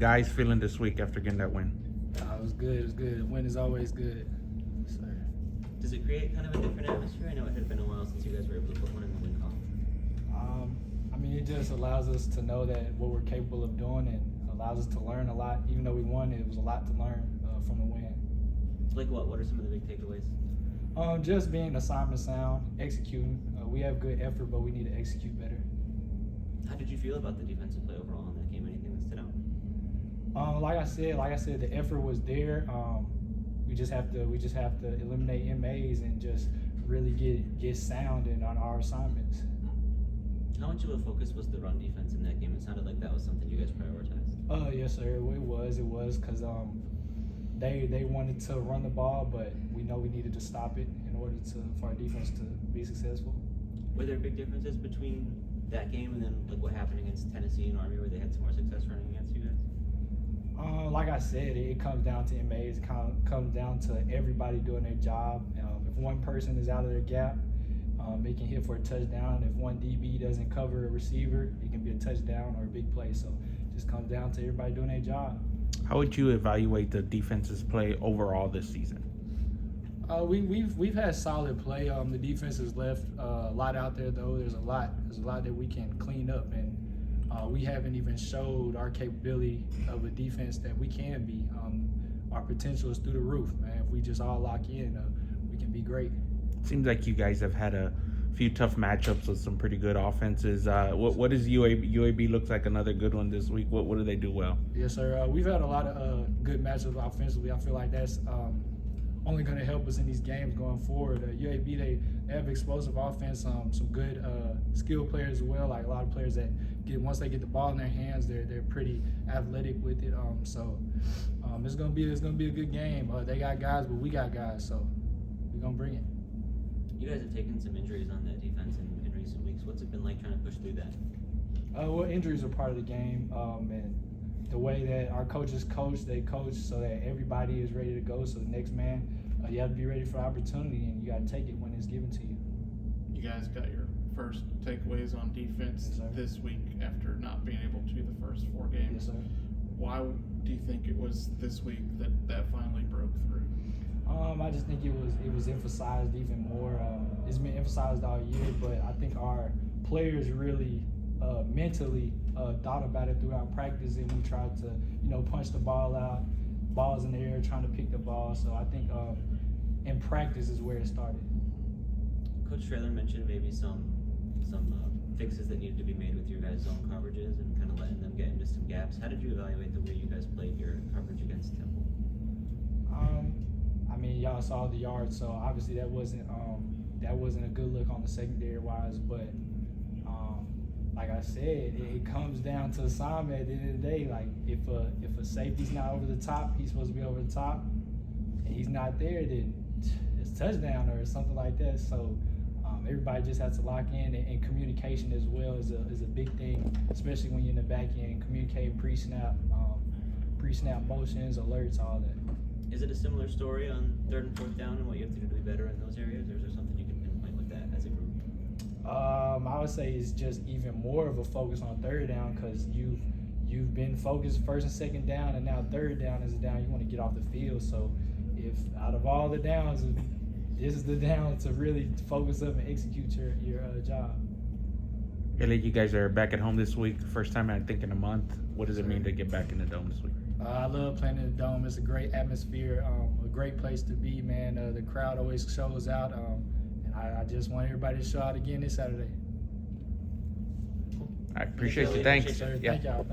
guys feeling this week after getting that win? It was good. It was good. Win is always good. So, Does it create kind of a different atmosphere? I know it had been a while since you guys were able to put one in the win column. I mean, it just allows us to know that what we're capable of doing, and allows us to learn a lot. Even though we won, it was a lot to learn from the win. Like what? What are some of the big takeaways? Just being assignment sound, executing. We have good effort, but we need to execute better. How did you feel about the defensive play overall in that game? Anything that stood out? Like I said, the effort was there. We just have to eliminate MAs and just really get sound in on our assignments. How much of a focus was the run defense in that game? It sounded like that was something you guys prioritized. Yes, sir. It was because they wanted to run the ball, but we know we needed to stop it in order for our defense to be successful. Were there big differences between that game and then like what happened against Tennessee and Army, where they had some more success running against you guys? Like I said, it comes down to MAs. It comes down to everybody doing their job. If one person is out of their gap, it can hit for a touchdown. If one DB doesn't cover a receiver, it can be a touchdown or a big play. So it just comes down to everybody doing their job. How would you evaluate the defense's play overall this season? We've had solid play. The defense has left a lot out there, though. There's a lot that we can clean up, and we haven't even showed our capability of a defense that we can be. Our potential is through the roof, man. If we just all lock in, we can be great. Seems like you guys have had a few tough matchups with some pretty good offenses. What is UAB? UAB looks like another good one this week. What do they do well? Yes, sir. We've had a lot of good matchups offensively. I feel like that's only going to help us in these games going forward. UAB, they have explosive offense, some good skill players as well. Like a lot of players that once they get the ball in their hands, they're pretty athletic with it. So it's gonna be a good game. They got guys, but we got guys, so we're gonna bring it. You guys have taken some injuries on that defense in recent weeks. What's it been like trying to push through that? Well, injuries are part of the game, and the way that our coaches coach, they coach so that everybody is ready to go. So the next man, you have to be ready for opportunity, and you got to take it when it's given to you. You guys got your first takeaways on defense this week after not being able to the first 4 games. Yes, sir. Why do you think it was this week that finally broke through? I just think it was emphasized even more. It's been emphasized all year, but I think our players really mentally thought about it throughout practice, and we tried to punch the ball out, balls in the air, trying to pick the ball. So I think in practice is where it started. Coach Traylor mentioned maybe some fixes that needed to be made with your guys' zone coverages and kind of letting them get into some gaps. How did you evaluate the way you guys played your coverage against Temple? I mean, y'all saw the yards, so obviously that wasn't a good look on the secondary wise. But like I said, it comes down to assignment at the end of the day. Like if a safety's not over the top, he's supposed to be over the top, and he's not there, then it's touchdown or something like that. So everybody just has to lock in, and communication as well is a big thing, especially when you're in the back end. Communicate pre-snap motions, alerts, all that. Is it a similar story on 3rd and 4th down and what you have to do to be better in those areas, or is there something you can pinpoint with that as a group? I would say it's just even more of a focus on 3rd down, because you've been focused 1st and 2nd down, and now 3rd down is a down you want to get off the field. So if out of all the downs, this is the down to really focus up and execute your job. Elliott, you guys are back at home this week, first time I think in a month. What does it mean to get back in the dome this week? I love playing in the dome. It's a great atmosphere, a great place to be, man. The crowd always shows out, and I just want everybody to show out again this Saturday. I appreciate you. Thanks. Thank y'all.